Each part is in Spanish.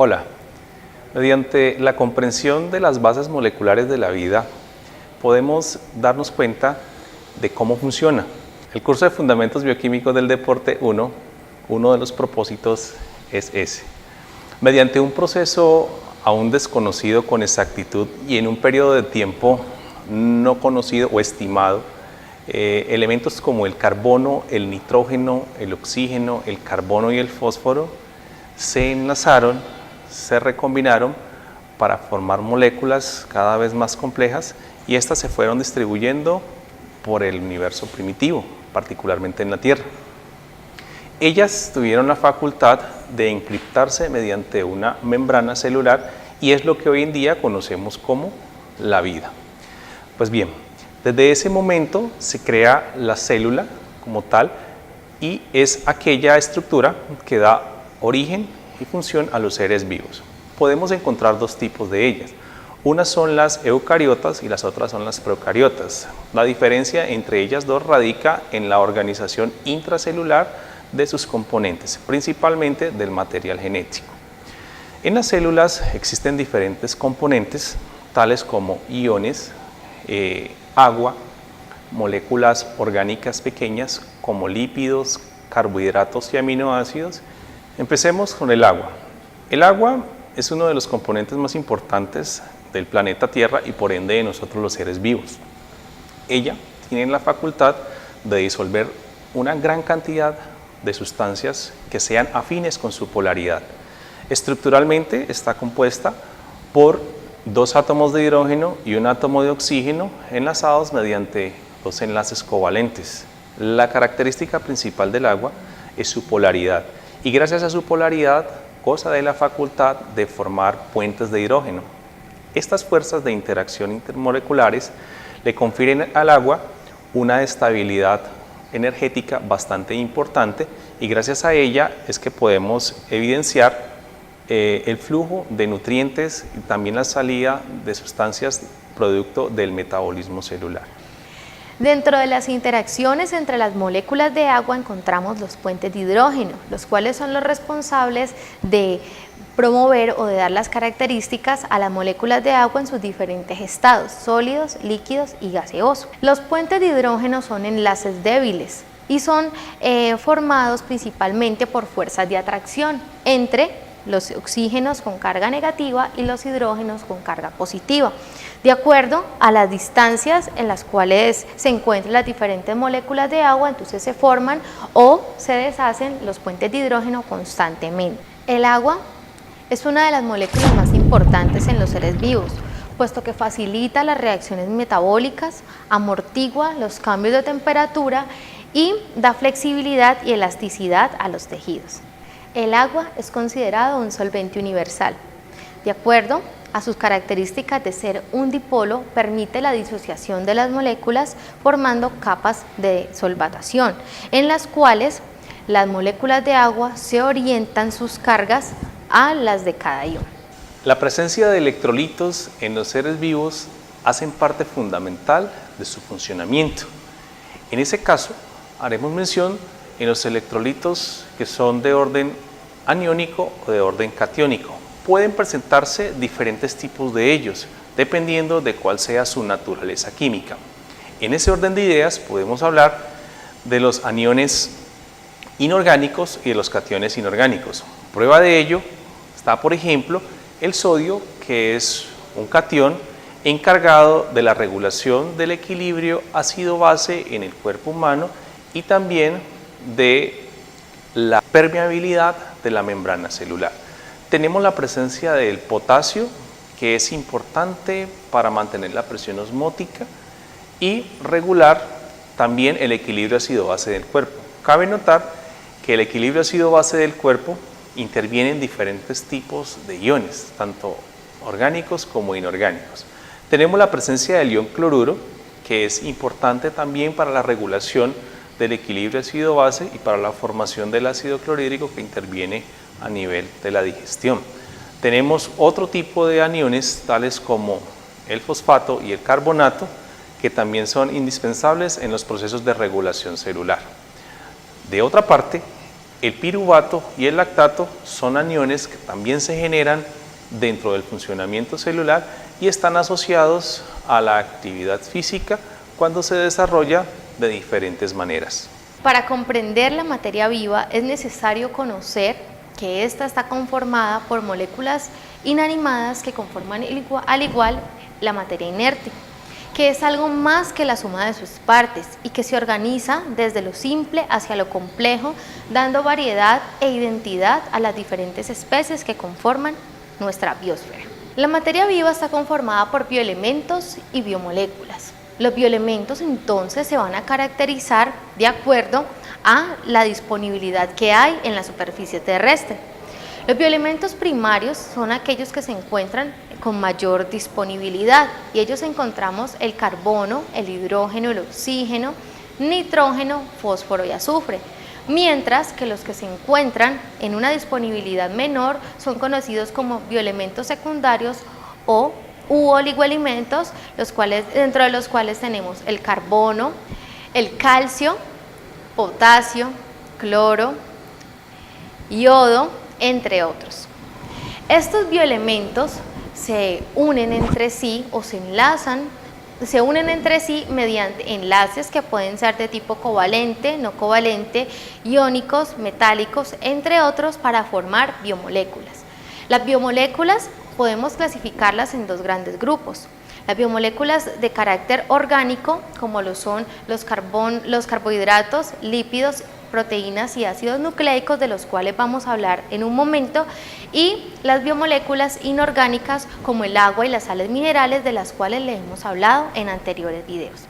Hola, mediante la comprensión de las bases moleculares de la vida, podemos darnos cuenta de cómo funciona. El curso de Fundamentos Bioquímicos del Deporte 1, uno de los propósitos es ese. Mediante un proceso aún desconocido con exactitud y en un periodo de tiempo no conocido o estimado, elementos como el carbono, el nitrógeno, el oxígeno, el carbono y el fósforo se enlazaron, se recombinaron para formar moléculas cada vez más complejas y estas se fueron distribuyendo por el universo primitivo, particularmente en la Tierra. Ellas tuvieron la facultad de encriptarse mediante una membrana celular y es lo que hoy en día conocemos como la vida. Pues bien, desde ese momento se crea la célula como tal y es aquella estructura que da origen y función a los seres vivos. Podemos encontrar dos tipos de ellas. Unas son las eucariotas y las otras son las procariotas. La diferencia entre ellas dos radica en la organización intracelular de sus componentes, principalmente del material genético. En las células existen diferentes componentes, tales como iones, agua, moléculas orgánicas pequeñas como lípidos, carbohidratos y aminoácidos. Empecemos con el agua. El agua es uno de los componentes más importantes del planeta Tierra y por ende de nosotros los seres vivos. Ella tiene la facultad de disolver una gran cantidad de sustancias que sean afines con su polaridad. Estructuralmente está compuesta por dos átomos de hidrógeno y un átomo de oxígeno enlazados mediante dos enlaces covalentes. La característica principal del agua es su polaridad y gracias a su polaridad goza de la facultad de formar puentes de hidrógeno. Estas fuerzas de interacción intermoleculares le confieren al agua una estabilidad energética bastante importante y gracias a ella es que podemos evidenciar el flujo de nutrientes y también la salida de sustancias producto del metabolismo celular. Dentro de las interacciones entre las moléculas de agua encontramos los puentes de hidrógeno, los cuales son los responsables de promover o de dar las características a las moléculas de agua en sus diferentes estados, sólidos, líquidos y gaseosos. Los puentes de hidrógeno son enlaces débiles y son formados principalmente por fuerzas de atracción entre los oxígenos con carga negativa y los hidrógenos con carga positiva, de acuerdo a las distancias en las cuales se encuentran las diferentes moléculas de agua. Entonces se forman o se deshacen los puentes de hidrógeno constantemente. El agua es una de las moléculas más importantes en los seres vivos, puesto que facilita las reacciones metabólicas, amortigua los cambios de temperatura y da flexibilidad y elasticidad a los tejidos. El agua es considerado un solvente universal. De acuerdo a sus características de ser un dipolo, permite la disociación de las moléculas formando capas de solvatación, en las cuales las moléculas de agua se orientan sus cargas a las de cada ion. La presencia de electrolitos en los seres vivos hacen parte fundamental de su funcionamiento. En ese caso, haremos mención en los electrolitos que son de orden aniónico o de orden catiónico. Pueden presentarse diferentes tipos de ellos, dependiendo de cuál sea su naturaleza química. En ese orden de ideas podemos hablar de los aniones inorgánicos y de los cationes inorgánicos. Prueba de ello está, por ejemplo, el sodio, que es un catión encargado de la regulación del equilibrio ácido-base en el cuerpo humano y también de la permeabilidad de la membrana celular. Tenemos la presencia del potasio, que es importante para mantener la presión osmótica y regular también el equilibrio ácido-base del cuerpo. Cabe notar que el equilibrio ácido-base del cuerpo interviene en diferentes tipos de iones, tanto orgánicos como inorgánicos. Tenemos la presencia del ion cloruro, que es importante también para la regulación del equilibrio ácido-base y para la formación del ácido clorhídrico que interviene a nivel de la digestión. Tenemos otro tipo de aniones, tales como el fosfato y el carbonato, que también son indispensables en los procesos de regulación celular. De otra parte, El piruvato y el lactato son aniones que también se generan dentro del funcionamiento celular y están asociados a la actividad física cuando se desarrolla de diferentes maneras. Para comprender la materia viva es necesario conocer que ésta está conformada por moléculas inanimadas que conforman al igual la materia inerte, que es algo más que la suma de sus partes y que se organiza desde lo simple hacia lo complejo, dando variedad e identidad a las diferentes especies que conforman nuestra biosfera. La materia viva está conformada por bioelementos y biomoléculas. Los bioelementos entonces se van a caracterizar de acuerdo a la disponibilidad que hay en la superficie terrestre. Los bioelementos primarios son aquellos que se encuentran con mayor disponibilidad y ellos encontramos el carbono, el hidrógeno, el oxígeno, nitrógeno, fósforo y azufre, mientras que los que se encuentran en una disponibilidad menor son conocidos como bioelementos secundarios u oligoelementos, dentro de los cuales tenemos el carbono, el calcio, potasio, cloro, yodo, entre otros. Estos bioelementos se unen entre sí o se unen entre sí mediante enlaces que pueden ser de tipo covalente, no covalente, iónicos, metálicos, entre otros, para formar biomoléculas. Las biomoléculas podemos clasificarlas en dos grandes grupos. Las biomoléculas de carácter orgánico, como lo son los carbohidratos, lípidos, proteínas y ácidos nucleicos, de los cuales vamos a hablar en un momento, y las biomoléculas inorgánicas, como el agua y las sales minerales, de las cuales le hemos hablado en anteriores videos.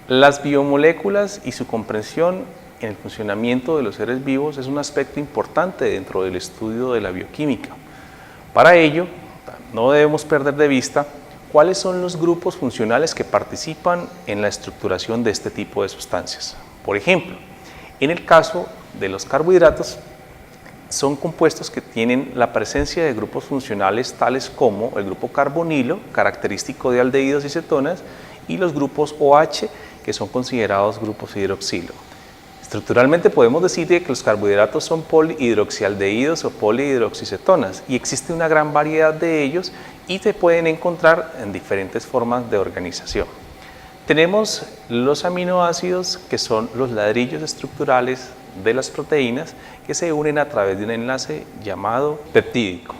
Las biomoléculas y su comprensión en el funcionamiento de los seres vivos es un aspecto importante dentro del estudio de la bioquímica. Para ello, no debemos perder de vista cuáles son los grupos funcionales que participan en la estructuración de este tipo de sustancias. Por ejemplo, en el caso de los carbohidratos, son compuestos que tienen la presencia de grupos funcionales tales como el grupo carbonilo, característico de aldehídos y cetonas, y los grupos OH, que son considerados grupos hidroxilo. Estructuralmente podemos decir que los carbohidratos son polihidroxialdehídos o polihidroxicetonas, y existe una gran variedad de ellos y se pueden encontrar en diferentes formas de organización. Tenemos los aminoácidos, que son los ladrillos estructurales de las proteínas que se unen a través de un enlace llamado peptídico.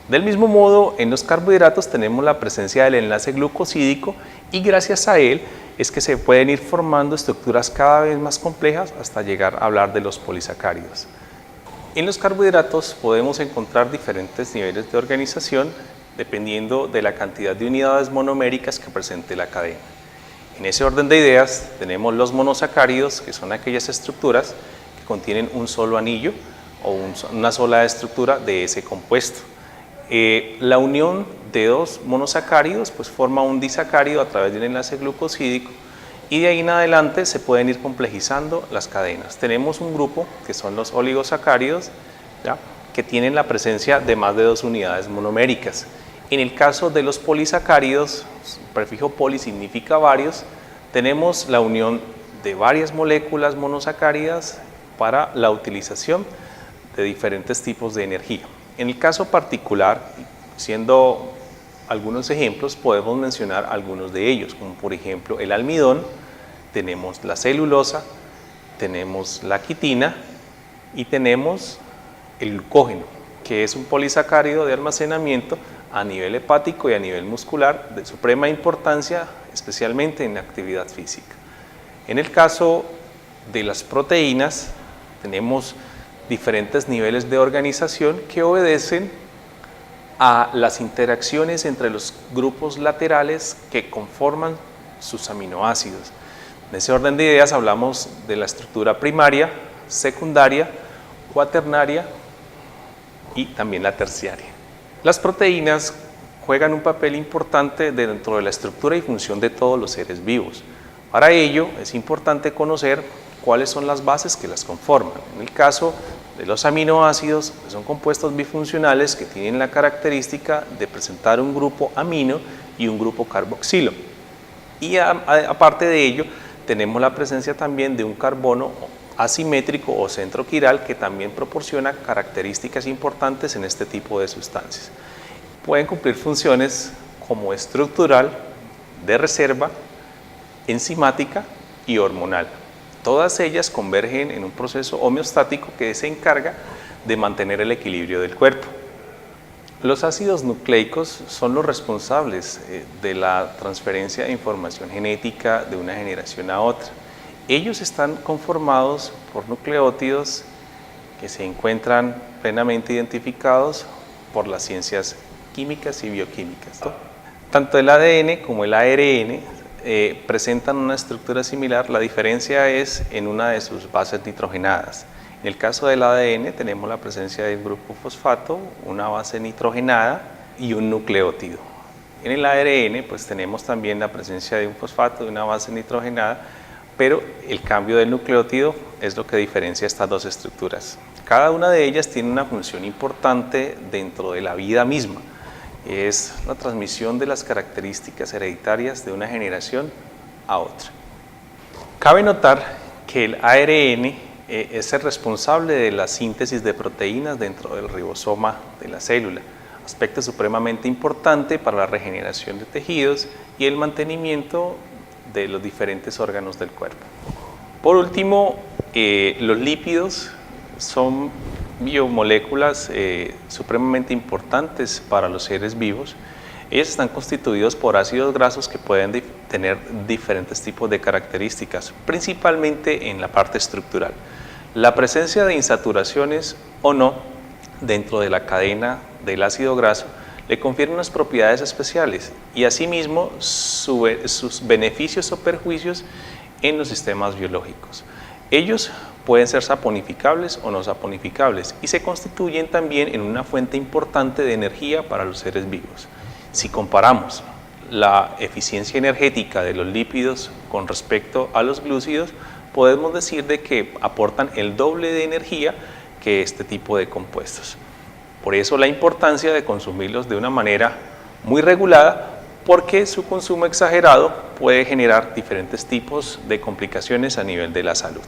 Del mismo modo, en los carbohidratos tenemos la presencia del enlace glucosídico y gracias a él es que se pueden ir formando estructuras cada vez más complejas hasta llegar a hablar de los polisacáridos. En los carbohidratos podemos encontrar diferentes niveles de organización dependiendo de la cantidad de unidades monoméricas que presente la cadena. En ese orden de ideas tenemos los monosacáridos, que son aquellas estructuras que contienen un solo anillo o una sola estructura de ese compuesto. La unión de dos monosacáridos pues forma un disacárido a través de un enlace glucosídico y de ahí en adelante se pueden ir complejizando las cadenas. Tenemos un grupo que son los oligosacáridos, ¿ya?, que tienen la presencia de más de dos unidades monoméricas. En el caso de los polisacáridos, el prefijo poli significa varios, tenemos la unión de varias moléculas monosacáridas para la utilización de diferentes tipos de energía. En el caso particular, siendo algunos ejemplos, podemos mencionar algunos de ellos, como por ejemplo el almidón, tenemos la celulosa, tenemos la quitina y tenemos el glucógeno, que es un polisacárido de almacenamiento a nivel hepático y a nivel muscular de suprema importancia, especialmente en la actividad física. En el caso de las proteínas, tenemos diferentes niveles de organización que obedecen a las interacciones entre los grupos laterales que conforman sus aminoácidos. En ese orden de ideas hablamos de la estructura primaria, secundaria, cuaternaria y también la terciaria. Las proteínas juegan un papel importante dentro de la estructura y función de todos los seres vivos. Para ello es importante conocer cuáles son las bases que las conforman. En el caso de los aminoácidos, son compuestos bifuncionales que tienen la característica de presentar un grupo amino y un grupo carboxilo. Y aparte de ello, tenemos la presencia también de un carbono asimétrico o centro quiral que también proporciona características importantes en este tipo de sustancias. Pueden cumplir funciones como estructural, de reserva, enzimática y hormonal. Todas ellas convergen en un proceso homeostático que se encarga de mantener el equilibrio del cuerpo. Los ácidos nucleicos son los responsables de la transferencia de información genética de una generación a otra. Ellos están conformados por nucleótidos que se encuentran plenamente identificados por las ciencias químicas y bioquímicas. Tanto el ADN como el ARN presentan una estructura similar, la diferencia es en una de sus bases nitrogenadas. En el caso del ADN tenemos la presencia del grupo fosfato, una base nitrogenada y un nucleótido. En el ARN pues tenemos también la presencia de un fosfato, de una base nitrogenada, pero el cambio del nucleótido es lo que diferencia estas dos estructuras. Cada una de ellas tiene una función importante dentro de la vida misma. Es la transmisión de las características hereditarias de una generación a otra. Cabe notar que el ARN es el responsable de la síntesis de proteínas dentro del ribosoma de la célula, aspecto supremamente importante para la regeneración de tejidos y el mantenimiento de los diferentes órganos del cuerpo. Por último, los lípidos son biomoléculas supremamente importantes para los seres vivos. Ellos están constituidos por ácidos grasos que pueden tener diferentes tipos de características, principalmente en la parte estructural. La presencia de insaturaciones o no dentro de la cadena del ácido graso le confiere unas propiedades especiales y asimismo sus beneficios o perjuicios en los sistemas biológicos. Ellos pueden ser saponificables o no saponificables y se constituyen también en una fuente importante de energía para los seres vivos. Si comparamos la eficiencia energética de los lípidos con respecto a los glúcidos, podemos decir de que aportan el doble de energía que este tipo de compuestos. Por eso la importancia de consumirlos de una manera muy regulada, porque su consumo exagerado puede generar diferentes tipos de complicaciones a nivel de la salud.